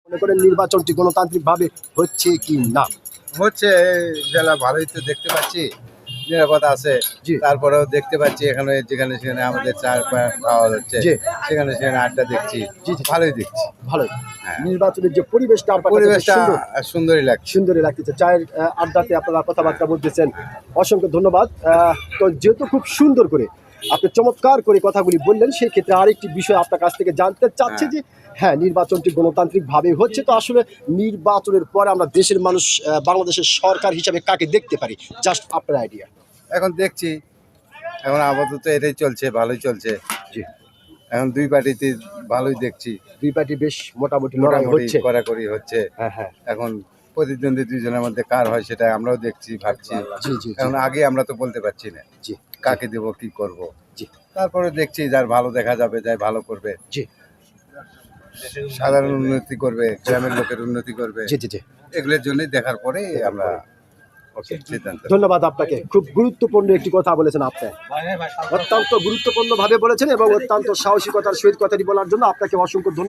মনে করেন নির্বাচনটি গণতান্ত্রিকভাবে হচ্ছে কি না? হচ্ছে জেলা ভালোই তো দেখতে পাচ্ছি, নিরাপত্তা আছে। জি। তারপরেও দেখতে পাচ্ছি এখানে যেখানে সেখানে আমাদের চার খাওয়া হচ্ছে, জি। সেখানে সেখানে আড্ডা দেখছি, জি, জি। ভালোই দেখছি। ভালোই। হ্যাঁ। নির্বাচনের যে পরিবেশটা আপনার কাছে পরিবেশটা সুন্দর, সুন্দরই লাগছে। সুন্দরই লাগতেছে। চায়ের আড্ডাতে আপনারা কথাবার্তা বলতেছেন, অসংখ্য ধন্যবাদ। তো যেহেতু খুব সুন্দর করে আপনি চমৎকার করে কথাগুলি বললেন, সেই ক্ষেত্রে আরেকটি বিষয় আপনার কাছ থেকে জানতে চাচ্ছি যে হ্যাঁ, নির্বাচনটি গণতান্ত্রিকভাবে হচ্ছে, তো আসলে নির্বাচনের পরে আমরা দেশের মানুষ বাংলাদেশের সরকার হিসাবে কাকে দেখতে পারি? জাস্ট আপনার আইডিয়া। এখন দেখছি, এখন আপাতত এটাই চলছে, ভালোই চলছে। জি। এখন দুই পার্টিতে ভালোই দেখছি, দুই পার্টি বেশ মোটামুটি লড়াই মোটামুটি হচ্ছে। কড়াকড়ি হচ্ছে। হ্যাঁ, হ্যাঁ। এখন প্রতিদ্বন্দ্বী দুইজনের মধ্যে কার হয় সেটা আমরাও দেখছি, ভাবছি। জি, জি, জি। এখন আগে আমরা তো বলতে পারছি না জি, কাকে দেব, কি করব। জি। তারপরে দেখছি যার ভালো দেখা যাবে, যাই ভালো করবে, জি, সাধারণ উন্নতি করবে, গ্রামের লোকের উন্নতি করবে, জি, জি, জি। এগুলোর জন্যই দেখার পরে আমরা সিদ্ধান্ত নেব। ধন্যবাদ আপনাকে। খুব গুরুত্বপূর্ণ একটি কথা বলেছেন আপনি। অত্যন্ত গুরুত্বপূর্ণ ভাবে বলেছেন এবং অত্যন্ত সাহসিকতার সহিত কথাটি বলার জন্য আপনাকে অসংখ্য ধন্যবাদ।